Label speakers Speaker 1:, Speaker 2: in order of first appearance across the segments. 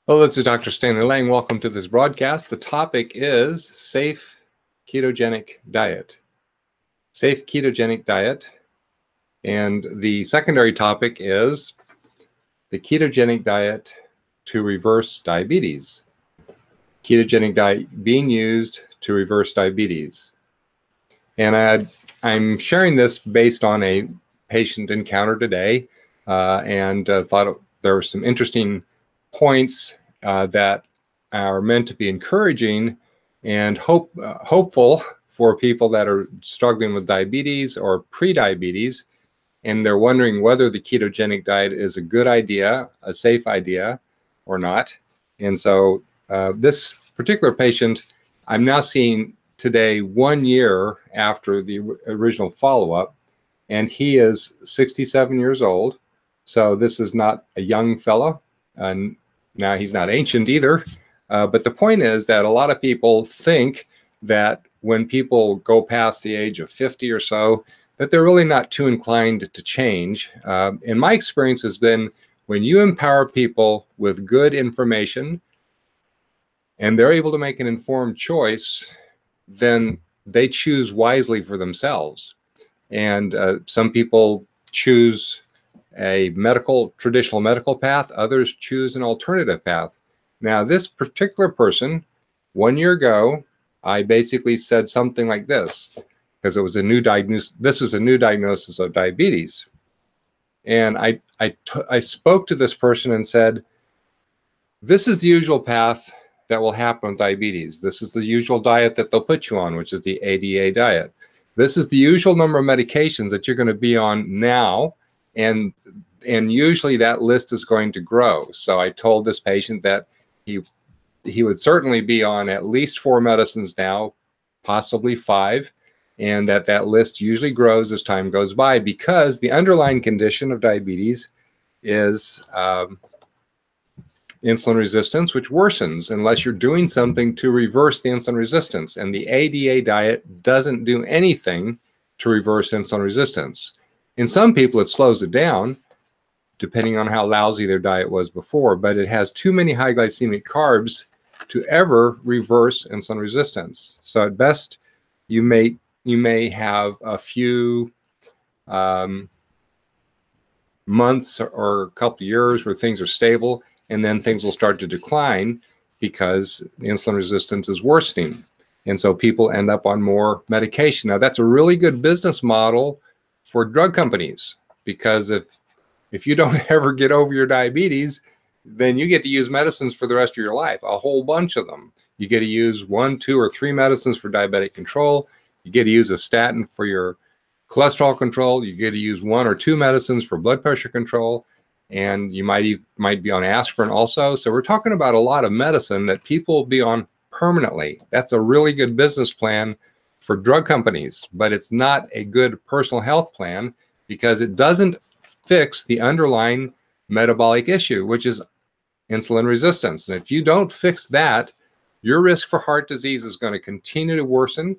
Speaker 1: Hello, this is Dr. Stanley Lang. Welcome to this broadcast. The topic is safe ketogenic diet. Safe ketogenic diet. And the secondary topic is the ketogenic diet to reverse diabetes. Ketogenic diet being used to reverse diabetes. And I'm sharing this based on a patient encounter today and thought there were some interesting points that are meant to be encouraging and hopeful for people that are struggling with diabetes or pre-diabetes, and they're wondering whether the ketogenic diet is a good idea, a safe idea, or not. And so this particular patient, I'm now seeing today 1 year after the original follow-up, and he is 67 years old. So this is not a young fellow. Now, he's not ancient either, but the point is that a lot of people think that when people go past the age of 50 or so, that they're really not too inclined to change. And my experience has been when you empower people with good information and they're able to make an informed choice, then they choose wisely for themselves. And some people choose a traditional medical path, others choose an alternative path. Now, this particular person, 1 year ago, I basically said something like this, because it was a new diagnosis. This was a new diagnosis of diabetes. And I spoke to this person and said, this is the usual path that will happen with diabetes. This is the usual diet that they'll put you on, which is the ADA diet. This is the usual number of medications that you're going to be on now. And usually that list is going to grow. So I told this patient that he would certainly be on at least 4 medicines now, possibly 5, and that list usually grows as time goes by because the underlying condition of diabetes is insulin resistance, which worsens unless you're doing something to reverse the insulin resistance. And the ADA diet doesn't do anything to reverse insulin resistance. In some people, it slows it down, depending on how lousy their diet was before, but it has too many high glycemic carbs to ever reverse insulin resistance. So at best, you may have a few months or a couple of years where things are stable, and then things will start to decline because insulin resistance is worsening. And so people end up on more medication. Now, that's a really good business model for drug companies, because if you don't ever get over your diabetes, then you get to use medicines for the rest of your life, a whole bunch of them. You get to use 1, 2, or 3 medicines for diabetic control. You get to use a statin for your cholesterol control. You get to use 1 or 2 medicines for blood pressure control, and you might be on aspirin also. So we're talking about a lot of medicine that people will be on permanently. That's a really good business plan for drug companies, but it's not a good personal health plan because it doesn't fix the underlying metabolic issue, which is insulin resistance. And if you don't fix that, your risk for heart disease is going to continue to worsen,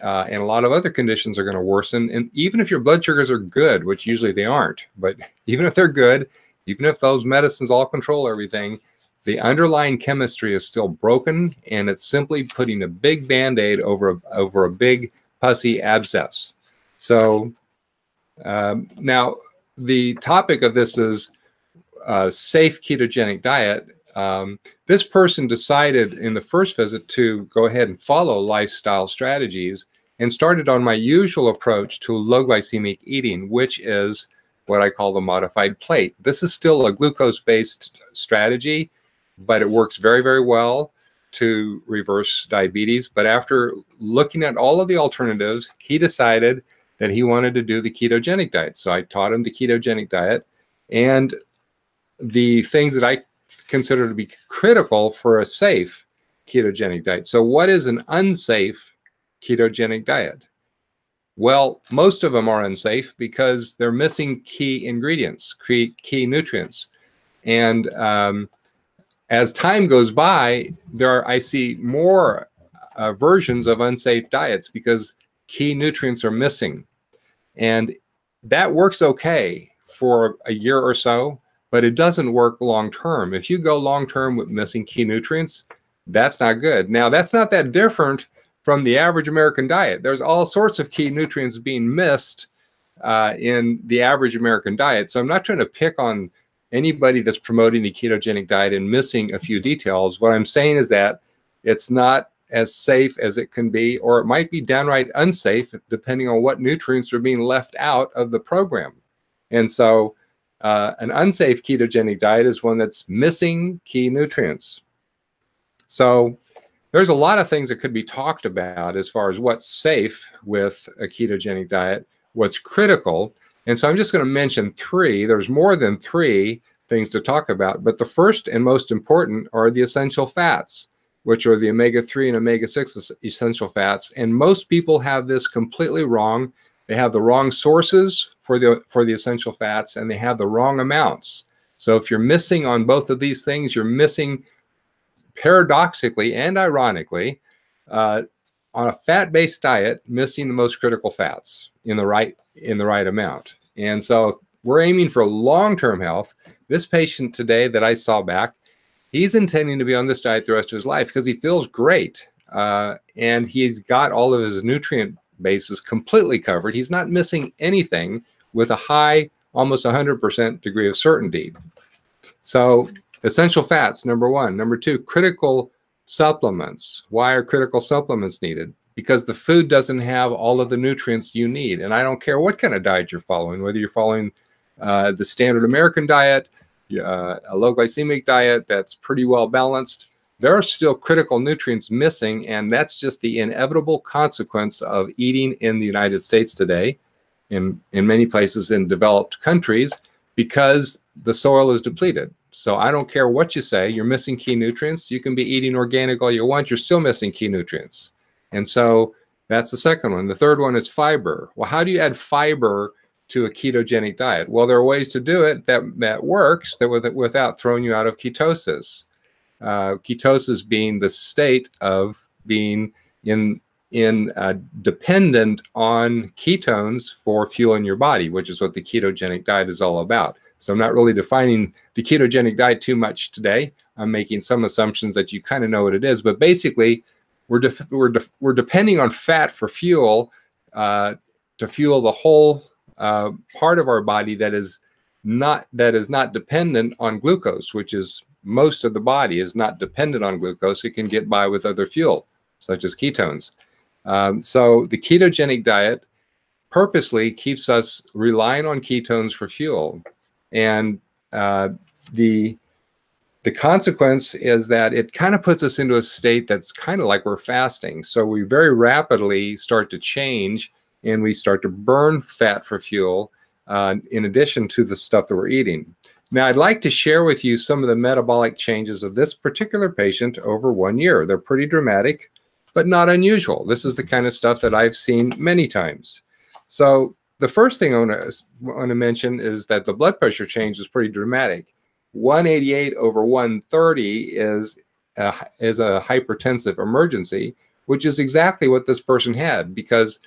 Speaker 1: and a lot of other conditions are going to worsen. And even if your blood sugars are good, which usually they aren't, but even if they're good, even if those medicines all control everything, the underlying chemistry is still broken, and it's simply putting a big Band-Aid over a big pussy abscess. So now the topic of this is safe ketogenic diet. This person decided in the first visit to go ahead and follow lifestyle strategies and started on my usual approach to low glycemic eating, which is what I call the modified plate. This is still a glucose-based strategy, but it works very, very well to reverse diabetes. But after looking at all of the alternatives, he decided that he wanted to do the ketogenic diet. So I taught him the ketogenic diet and the things that I consider to be critical for a safe ketogenic diet. So what is an unsafe ketogenic diet? Well, most of them are unsafe because they're missing key ingredients, key nutrients. And as time goes by, I see more versions of unsafe diets because key nutrients are missing. And that works okay for a year or so, but it doesn't work long term. If you go long term with missing key nutrients, that's not good. Now, that's not that different from the average American diet. There's all sorts of key nutrients being missed in the average American diet. So I'm not trying to pick on anybody that's promoting the ketogenic diet and missing a few details. What I'm saying is that it's not as safe as it can be, or it might be downright unsafe depending on what nutrients are being left out of the program. And so an unsafe ketogenic diet is one that's missing key nutrients. So there's a lot of things that could be talked about as far as what's safe with a ketogenic diet, what's critical. And so I'm just going to mention three. There's more than three things to talk about, but the first and most important are the essential fats, which are the omega-3 and omega-6 essential fats. And most people have this completely wrong. They have the wrong sources for the essential fats, and they have the wrong amounts. So if you're missing on both of these things, you're missing, paradoxically and ironically, on a fat-based diet, missing the most critical fats in the right amount. And so if we're aiming for long-term health, this patient today that I saw back, he's intending to be on this diet the rest of his life because he feels great. And he's got all of his nutrient bases completely covered. He's not missing anything with a high, almost 100% degree of certainty. So essential fats, number one. Number two, critical supplements. Why are critical supplements needed? Because the food doesn't have all of the nutrients you need. And I don't care what kind of diet you're following, whether you're following the standard American diet, a low glycemic diet that's pretty well balanced, there are still critical nutrients missing, and that's just the inevitable consequence of eating in the United States today, in many places in developed countries, because the soil is depleted. So I don't care what you say, you're missing key nutrients. You can be eating organic all you want, you're still missing key nutrients. And so that's the second one. The third one is fiber. Well, how do you add fiber to a ketogenic diet? Well, there are ways to do it that works without throwing you out of ketosis. Ketosis being the state of being dependent on ketones for fueling your body, which is what the ketogenic diet is all about. So I'm not really defining the ketogenic diet too much today. I'm making some assumptions that you kind of know what it is, but basically we're depending on fat for fuel to fuel the whole part of our body that is not dependent on glucose, which is most of the body is not dependent on glucose. It can get by with other fuel, such as ketones. So the ketogenic diet purposely keeps us relying on ketones for fuel. And the consequence is that it kind of puts us into a state that's kind of like we're fasting. So we very rapidly start to change, and we start to burn fat for fuel in addition to the stuff that we're eating. Now, I'd like to share with you some of the metabolic changes of this particular patient over 1 year. They're pretty dramatic, but not unusual. This is the kind of stuff that I've seen many times. So the first thing I want to mention is that the blood pressure change is pretty dramatic. 188 over 130 is a hypertensive emergency, which is exactly what this person had, because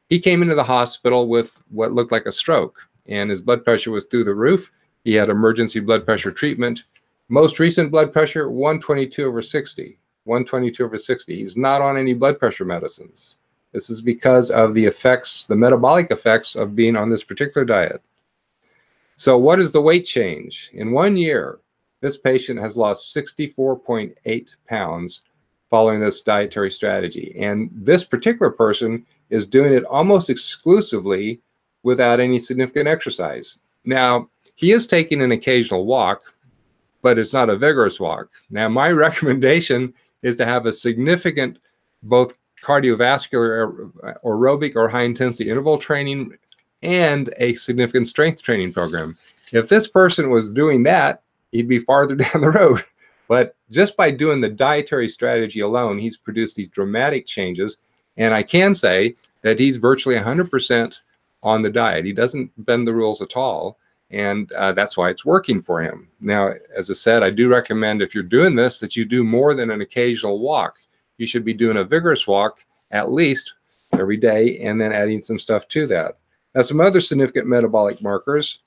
Speaker 1: he came into the hospital with what looked like a stroke, and his blood pressure was through the roof. He had emergency blood pressure treatment. Most recent blood pressure, 122 over 60. 122 over 60. He's not on any blood pressure medicines. This is because of the effects, the metabolic effects of being on this particular diet. So what is the weight change? In 1 year, this patient has lost 64.8 pounds following this dietary strategy. And this particular person is doing it almost exclusively without any significant exercise. Now, he is taking an occasional walk, but it's not a vigorous walk. Now, my recommendation is to have a significant both cardiovascular, aerobic, or high-intensity interval training and a significant strength training program. If this person was doing that, he'd be farther down the road. But just by doing the dietary strategy alone, he's produced these dramatic changes. And I can say that he's virtually 100% on the diet. He doesn't bend the rules at all. And that's why it's working for him. Now, as I said, I do recommend if you're doing this, that you do more than an occasional walk. You should be doing a vigorous walk at least every day and then adding some stuff to that. Now, some other significant metabolic markers.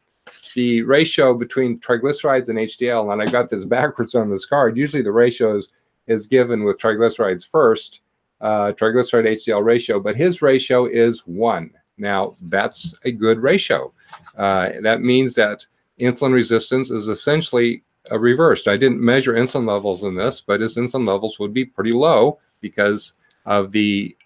Speaker 1: the ratio between triglycerides and HDL, and I got this backwards on this card. Usually the ratio is given with triglycerides first, triglyceride HDL ratio, but his ratio is 1. Now, that's a good ratio. That means that insulin resistance is essentially reversed. I didn't measure insulin levels in this, but his insulin levels would be pretty low because of the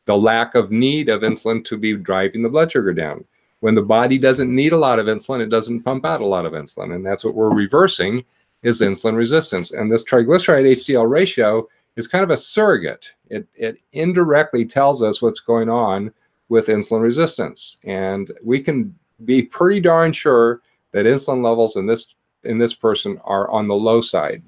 Speaker 1: lack of need of insulin to be driving the blood sugar down. When the body doesn't need a lot of insulin, it doesn't pump out a lot of insulin, and that's what we're reversing is insulin resistance. And this triglyceride HDL ratio is kind of a surrogate. It indirectly tells us what's going on with insulin resistance, and we can be pretty darn sure that insulin levels in this person are on the low side.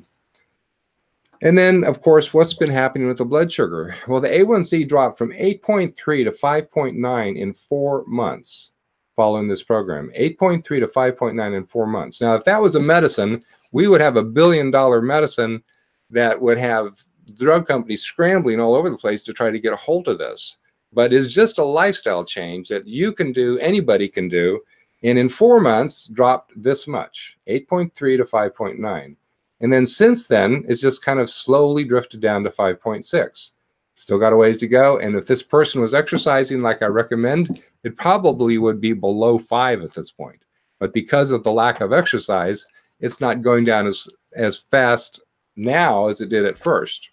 Speaker 1: And then, of course, what's been happening with the blood sugar? Well, the A1C dropped from 8.3 to 5.9 in 4 months following this program. 8.3 to 5.9 in 4 months. Now, if that was a medicine, we would have $1 billion medicine that would have drug companies scrambling all over the place to try to get a hold of this. But it's just a lifestyle change that you can do, anybody can do, and in 4 months dropped this much, 8.3 to 5.9. And then since then, it's just kind of slowly drifted down to 5.6. Still got a ways to go. And if this person was exercising like I recommend, it probably would be below 5 at this point. But because of the lack of exercise, it's not going down as fast now as it did at first.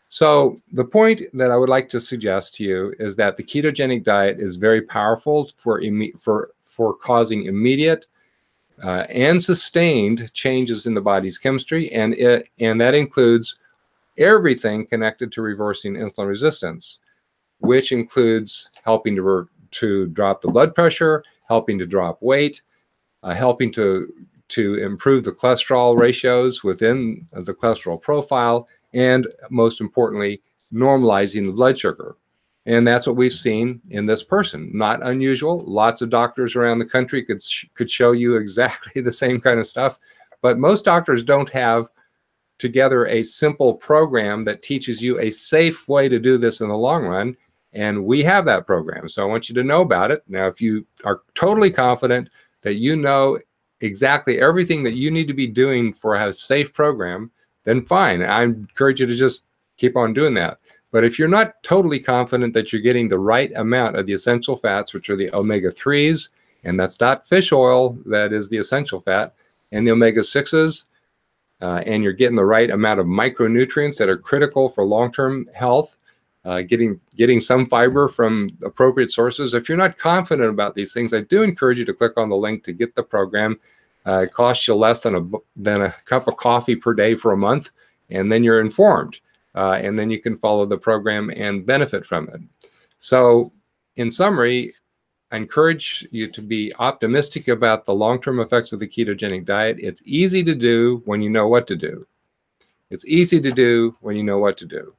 Speaker 1: So the point that I would like to suggest to you is that the ketogenic diet is very powerful for causing immediate and sustained changes in the body's chemistry, and that includes everything connected to reversing insulin resistance, which includes helping to drop the blood pressure, helping to drop weight, helping to improve the cholesterol ratios within the cholesterol profile, and most importantly, normalizing the blood sugar. And that's what we've seen in this person. Not unusual. Lots of doctors around the country could show you exactly the same kind of stuff, but most doctors don't have together a simple program that teaches you a safe way to do this in the long run, and we have that program. So I want you to know about it. Now, if you are totally confident that you know exactly everything that you need to be doing for a safe program, then fine. I encourage you to just keep on doing that. But if you're not totally confident that you're getting the right amount of the essential fats, which are the omega-3s, and that's not fish oil, that is the essential fat, and the omega-6s, and you're getting the right amount of micronutrients that are critical for long-term health, getting some fiber from appropriate sources. If you're not confident about these things, I do encourage you to click on the link to get the program. It costs you less than a cup of coffee per day for a month, and then you're informed. And then you can follow the program and benefit from it. So in summary, I encourage you to be optimistic about the long-term effects of the ketogenic diet. It's easy to do when you know what to do. It's easy to do when you know what to do.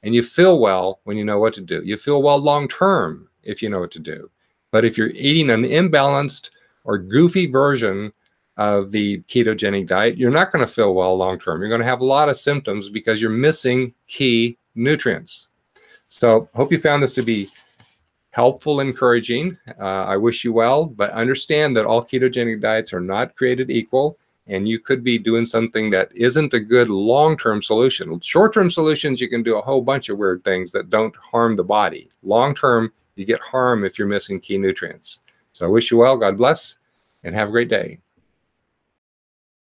Speaker 1: And you feel well when you know what to do. You feel well long-term if you know what to do. But if you're eating an imbalanced or goofy version of the ketogenic diet, you're not going to feel well long-term. You're going to have a lot of symptoms because you're missing key nutrients. So hope you found this to be helpful, encouraging. I wish you well, but understand that all ketogenic diets are not created equal, and you could be doing something that isn't a good long-term solution. Short-term solutions, you can do a whole bunch of weird things that don't harm the body. Long-term, you get harm if you're missing key nutrients. So I wish you well, God bless, and have a great day.